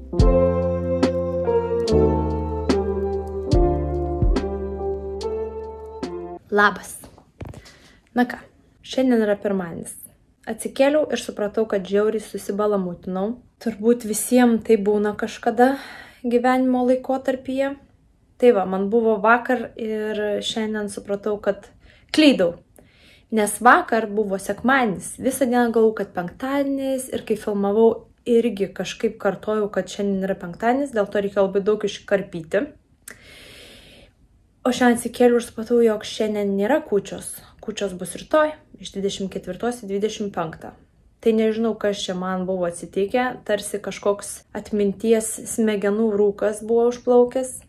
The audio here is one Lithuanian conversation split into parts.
Labas. Na ką, šiandien yra pirmadienis. Atsikėliau ir supratau, kad žiauriai susibalamutinau. Turbūt visiems tai būna kažkada gyvenimo laikotarpyje. Tai va, man buvo vakar ir šiandien supratau, kad klydau. Nes vakar buvo sekmadienis. Visą dieną galvojau, kad penktadienis ir kai filmavau irgi kažkaip kartojau, kad šiandien yra penktadienis, dėl to reikia labai daug iškarpyti. O šiandien atsikėliau ir supratau, jog šiandien nėra kūčios. Kūčios bus rytoj, iš 24 į 25. Tai nežinau, kas čia man buvo atsitikę, tarsi kažkoks atminties smegenų rūkas buvo užplaukęs.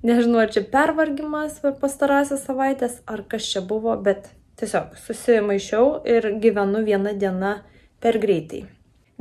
Nežinau, ar čia pervargimas per pastarąsias savaitės, ar kas čia buvo, bet tiesiog susimaišiau ir gyvenu vieną dieną per greitai.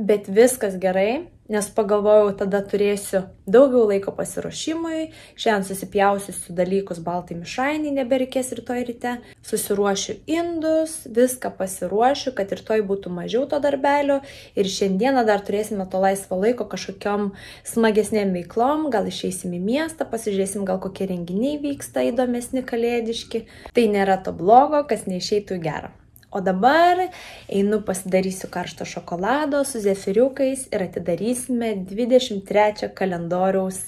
Bet viskas gerai, nes pagalvojau, tada turėsiu daugiau laiko pasiruošimui, šiandien susipjausiu dalykus baltai mišrainį, nebereikės rytoj ryte, susiruošiu indus, viską pasiruošiu, kad rytoj būtų mažiau to darbelio ir šiandieną dar turėsime to laisvo laiko kažkokiom smagesnėm veiklom, gal išeisim į miestą, pasižiūrėsim, gal kokie renginiai vyksta įdomesni kalėdiški. Tai nėra to blogo, kas neišeitų į gerą. O dabar einu pasidarysiu karšto šokolado su zefiriukais ir atidarysime 23 kalendoriaus,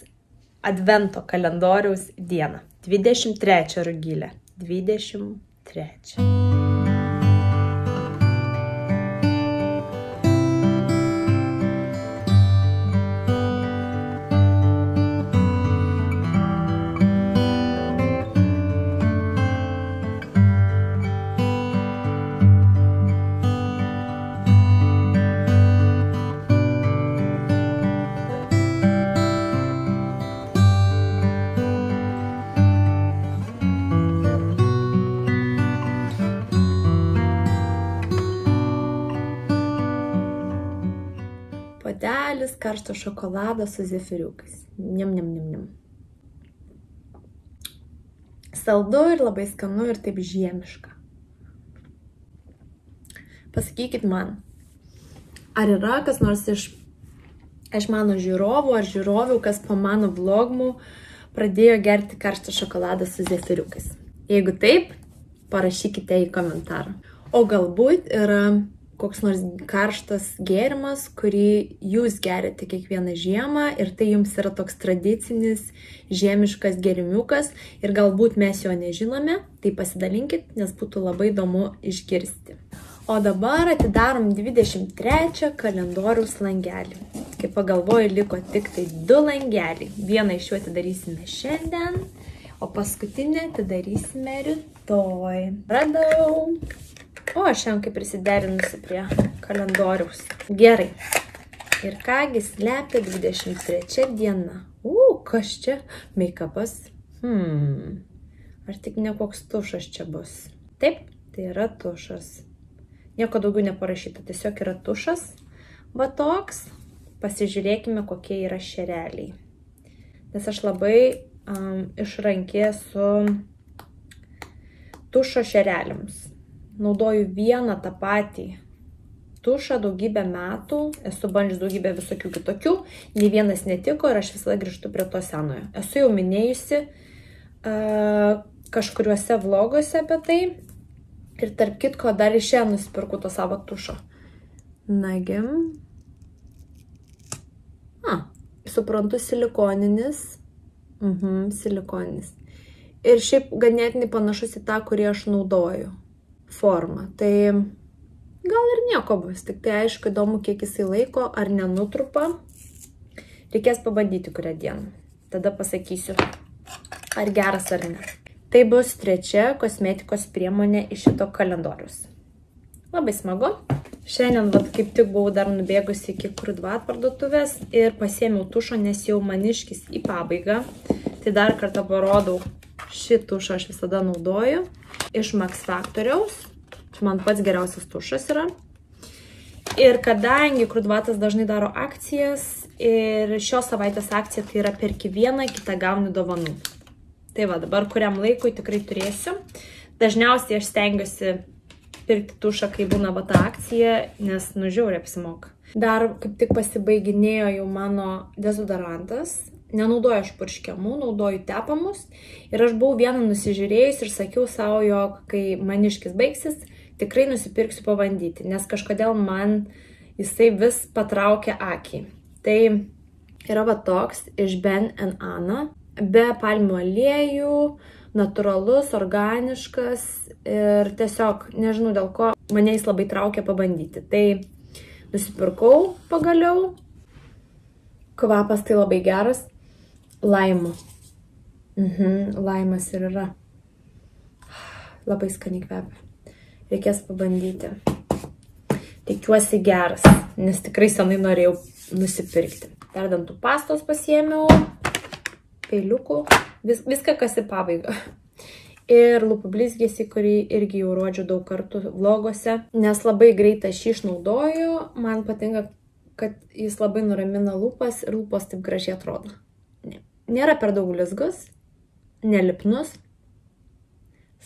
advento kalendoriaus dieną. 23 Rugilė. 23. Puodelis karšto šokolado su zefiriukais. Niam. Saldu ir labai skanu ir taip žiemiška. Pasakykit man, ar yra kas nors iš mano žiūrovų ar žiūrovių, kas po mano vlogmų pradėjo gerti karštą šokoladą su zefiriukais? Jeigu taip, parašykite į komentarą. O galbūt yra koks nors karštas gėrimas, kurį jūs geriate kiekvieną žiemą ir tai jums yra toks tradicinis žiemiškas gėrimiukas ir galbūt mes jo nežinome, tai pasidalinkit, nes būtų labai įdomu išgirsti. O dabar atidarom 23 kalendoriaus langelį. Kaip pagalvoju, liko tik tai 2 langeliai. Vieną iš jų atidarysime šiandien, o paskutinę atidarysime rytoj. Radau! O, šiandien kaip prisiderinusi prie kalendoriaus. Gerai. Ir kągi slepia 23 diena. Kas čia? Make-upas. Ar tik ne koks tušas čia bus? Taip, tai yra tušas. Nieko daugiau neparašyta, tiesiog yra tušas. Va toks. Pasižiūrėkime, kokie yra šereliai. Nes aš labai išrankė su tušo šereliams. Naudoju vieną tą patį tušą daugybę metų, esu bandžius daugybę visokių kitokių, nei vienas netiko ir aš visada grįžtu prie to senojo. Esu jau minėjusi kažkuriuose vloguose apie tai ir tarp kitko dar iš šiandien nusipirku to savo tušo. Nagi. Suprantu, silikoninis. Silikoninis. Ir šiaip ganėtinai panašus į tą, kurį aš naudoju. Formą. Tai gal ir nieko bus, tik tai aišku įdomu, kiek jisai laiko, ar nenutrupa. Reikės pabandyti kurią dieną. Tada pasakysiu, ar geras ar ne. Tai bus 3 kosmetikos priemonė iš šito kalendoriaus. Labai smagu. Šiandien kaip tik buvau dar nubėgusi iki Krudvat parduotuvės ir pasiėmiau tušo, nes jau maniškis į pabaigą. Tai dar kartą parodau, šį tušą aš visada naudoju. Iš Max Factoriaus. Čia man pats geriausias tušas yra. Ir kadangi Krudvatas dažnai daro akcijas ir šios savaitės akcija tai yra perki vieną, kitą gauni dovanų. Tai va, dabar kuriam laikui tikrai turėsiu. Dažniausiai aš stengiuosi pirkti tušą, kai būna ta akcija, nes žiauriai apsimoka. Dar kaip tik pasibaiginėjo jau mano dezodorantas. Nenaudoju aš purškiamų, naudoju tepamus. Ir aš buvau vieną nusižiūrėjus ir sakiau savo, jog kai maniškis baigsis, tikrai nusipirksiu pabandyti, nes kažkodėl man jisai vis patraukia akį. Tai yra va toks iš Ben & Ana, be palmių aliejų, natūralus, organiškas ir tiesiog, nežinau dėl ko, mane jis labai traukia pabandyti. Tai nusipirkau pagaliau, kvapas tai labai geras, laimo. Laimas ir yra. Labai skaniai kvepia. Reikės pabandyti. Tikiuosi geras, nes tikrai senai norėjau nusipirkti. Dar dantų pastos pasiėmiau, peiliukų, viską kas į pabaigą. Ir lūpų blizgesį, kurį irgi jau rodžiu daug kartų vloguose, nes labai greitai aš jį išnaudoju. Man patinka, kad jis labai nuramina lūpas ir lūpos taip gražiai atrodo. Nėra per daug blizgus, nelipnus,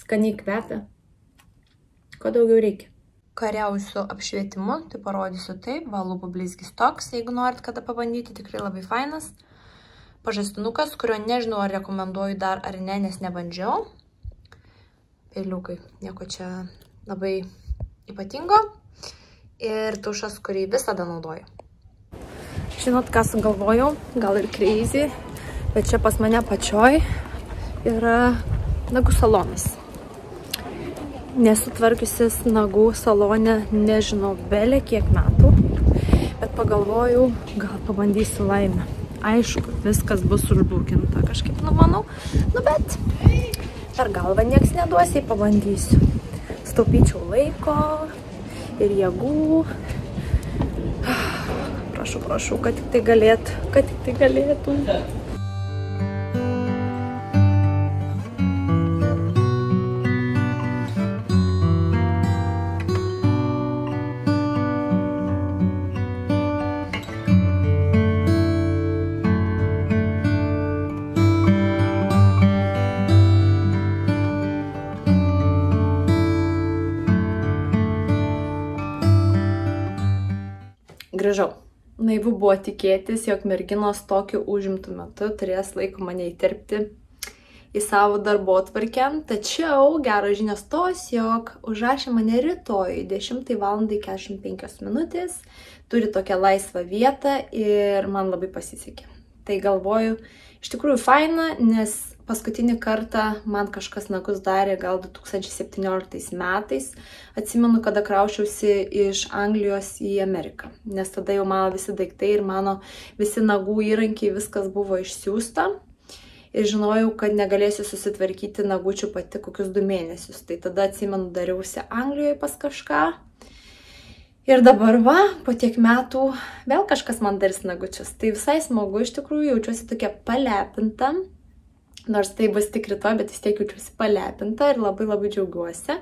skaniai kvepia. Ko daugiau reikia? Kariausiu apšvietimu, tai parodysiu taip, va lūpų blizgis toks, jeigu norit kada pabandyti, tikrai labai fainas. Pažastinukas, kurio nežinau ar rekomenduoju dar ar ne, nes nebandžiau. Peiliukai, nieko čia labai ypatingo. Ir tušas, kurį visada naudoju. Žinot, ką sugalvojau, gal ir crazy, bet čia pas mane pačioj yra nagų salonas. Nesutvarkiusis nagų salone, nežinau, belė kiek metų, bet pagalvojau, gal pabandysiu laimę. Aišku, viskas bus užbukinta kažkaip, manau, bet per galvą nieks neduos, jei pabandysiu. Staupyčiau laiko ir jėgų. Prašau, kad tik tai galėtų. Grįžau. Naivu buvo tikėtis, jog merginos tokiu užimtų metu turės laiko mane įterpti į savo darbotvarkę. Tačiau geros žinios tos, jog užrašė mane rytoj 10:45 minutės, turi tokią laisvą vietą ir man labai pasisekė. Tai galvoju, iš tikrųjų faina, nes paskutinį kartą man kažkas nagus darė gal 2017 metais. Atsimenu, kada kraušiausi iš Anglijos į Ameriką, nes tada jau mano visi daiktai ir mano visi nagų įrankiai, viskas buvo išsiųsta. Ir žinojau, kad negalėsiu susitvarkyti nagučių pati kokius 2 mėnesius. Tai tada atsimenu, dariausi Anglijoje pas kažką. Ir dabar va, po tiek metų vėl kažkas man darys nagučius. Tai visai smagu, iš tikrųjų jaučiuosi tokia palepinta. Nors tai bus tik rytoj, bet vis tiek jaučiuosi palepinta ir labai džiaugiuosi.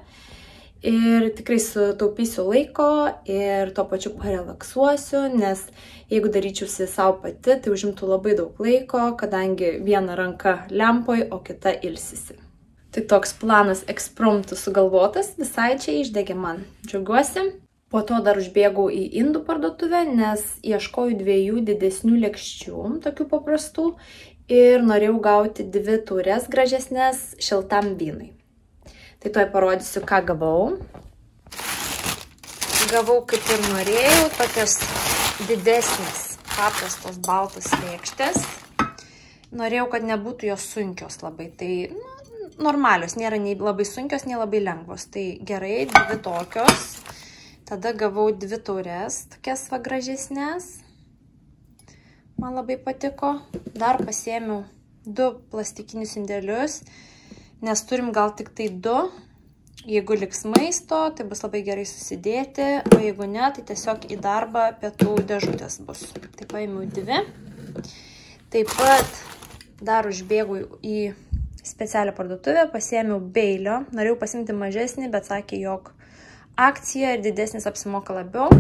Ir tikrai sutaupysiu laiko ir tuo pačiu parelaksuosiu, nes jeigu daryčiausi savo pati, tai užimtų labai daug laiko, kadangi viena ranka lempoj, o kita ilsisi. Tai toks planas ekspromtu sugalvotas, visai čia išdegė man. Džiaugiuosi. Po to dar užbėgau į indų parduotuvę, nes ieškoju 2 didesnių lėkščių, tokių paprastų. Ir norėjau gauti 2 taures gražesnės šiltam vynui. Tai tuoj parodysiu, ką gavau. Gavau, kaip ir norėjau, tokios didesnės, paprastos baltos lėkštės. Norėjau, kad nebūtų jos sunkios labai. Tai normalios, nėra nei labai sunkios, nei labai lengvos. Tai gerai, 2 tokios. Tada gavau 2 taures, tokias va gražesnės. Man labai patiko. Dar pasiėmiau 2 plastikinius indelius, nes turim gal tik tai 2. Jeigu liks maisto, tai bus labai gerai susidėti, o jeigu ne, tai tiesiog į darbą pietų dėžutės bus. Tai paėmiau 2. Taip pat dar užbėgau į specialią parduotuvę, pasiėmiau beilio. Norėjau pasiimti mažesnį, bet sakė, jog akcija ir didesnis apsimoka labiau.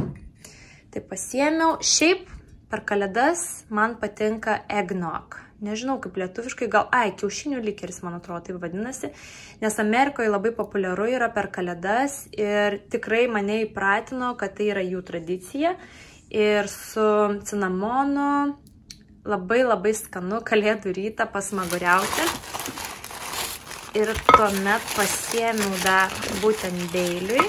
Tai pasiėmiau. Šiaip per kalėdas man patinka eggnog. Nežinau, kaip lietuviškai, gal, kiaušinių likeris, man atrodo, taip vadinasi. Nes Amerikoje labai populiaru yra per kalėdas ir tikrai mane įpratino, kad tai yra jų tradicija. ir su cinamonu. Labai skanu kalėdų rytą pasmaguriauti. Ir tuomet pasiėmiau dar būtent Beiliui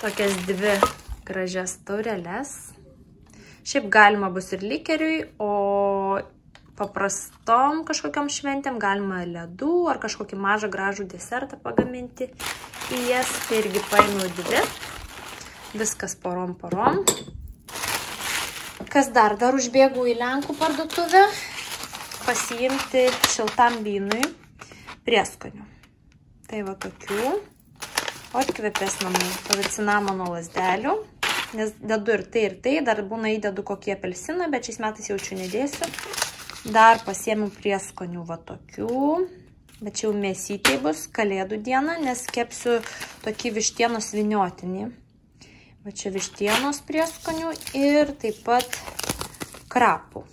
tokias 2 gražias taureles. Šiaip galima bus ir likeriui, o paprastom kažkokiom šventėm galima ledų ar kažkokį mažą gražų desertą pagaminti. Į jas tai irgi paėmiau 2. Viskas porom. Kas dar? Dar užbėgau į Lenkų parduotuvę pasiimti šiltam vynui prieskonių. Tai va tokių. O atkvėpės namų cinamono lazdelių. Nes dedu ir tai, dar būna įdedu kokį apelsiną, bet šiais metais jaučiu nedėsiu. Dar pasiėmiau prieskonių va tokių, bet čia jau mėsytei bus kalėdų dieną, nes kepsiu tokį vištienos vyniotinį. Va čia vištienos prieskonių ir taip pat krapų.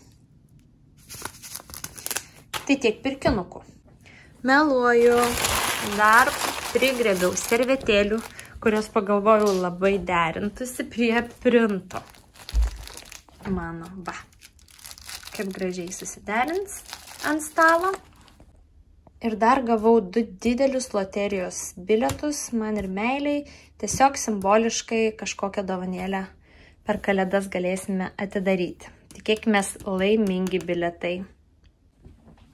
Tai tiek pirkinukų. Meluoju, dar prigrėbiau servetėlių, kurios pagalvojau labai derintųsi prie printo. Mano, va, kaip gražiai susiderins ant stalo. Ir dar gavau 2 didelius loterijos bilietus, man ir meiliai, tiesiog simboliškai kažkokią dovanėlę per kalėdas galėsime atidaryti. Tikėkimės laimingi bilietai.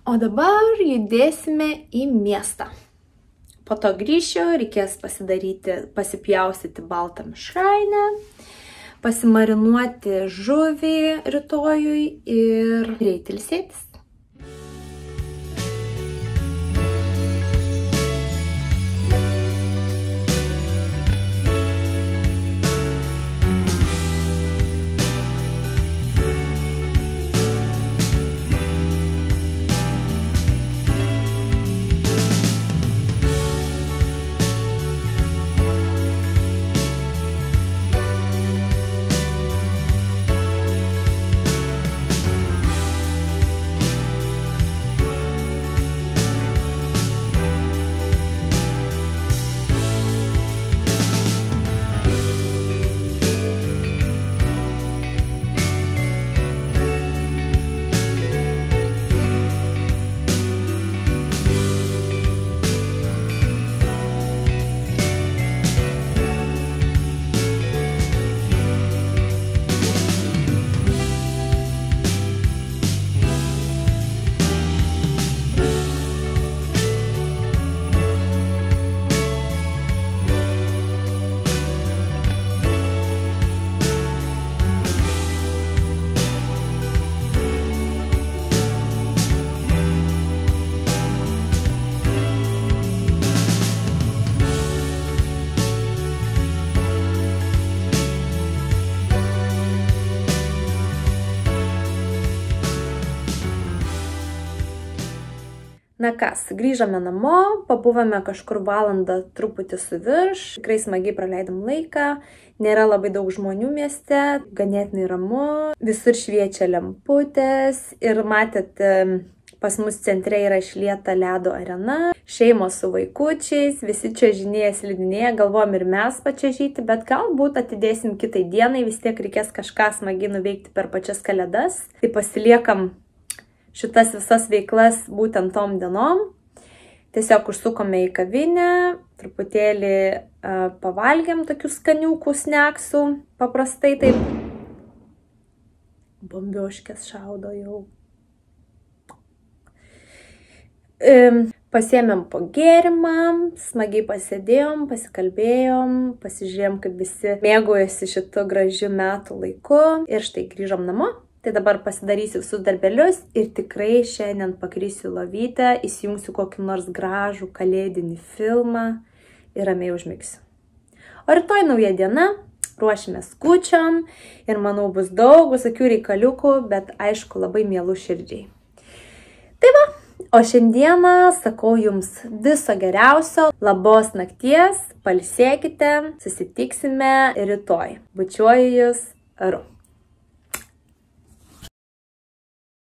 O dabar judėsime į miestą. Po to grįšiu, reikės pasipjaustyti baltą mišrainę, pasimarinuoti žuvį rytojui ir greit ilsėtis. Na kas, grįžome namo, pabuvome kažkur valandą truputį su virš, tikrai smagiai praleidom laiką, nėra labai daug žmonių mieste, ganėtinai ramu, visur šviečia lemputės ir matėt, pas mus centre yra išlieta ledo arena, šeimos su vaikučiais, visi čiuožinėja, slidinėja, galvom ir mes pačiuožyti, bet galbūt atidėsim kitai dienai, vis tiek reikės kažką smagiai nuveikti per pačias kalėdas, tai pasiliekam šitas visas veiklas būtent tom dienom. Tiesiog užsukome į kavinę, truputėlį pavalgėm tokių skaniukų sneksų, paprastai taip. Bombioškės šaudo jau. Pasiėmėm po gėrimą, smagiai pasėdėjom, pasikalbėjom, pasižiūrėjom, kaip visi mėgaujasi šitu gražiu metų laiku ir štai grįžom namo. Tai dabar pasidarysiu visus darbelius ir tikrai šiandien pakrysiu lovytę, įsijungsiu kokį nors gražų kalėdinį filmą ir ramiai užmigsiu. O rytoj nauja diena, ruošimės kūčiom ir manau bus daug visokių reikaliukų, bet aišku labai mielų širdžiai. Tai va, o šiandieną sakau jums viso geriausio, labos nakties, pailsėkite, susitiksime rytoj. Bučiuoju jūs, Aru.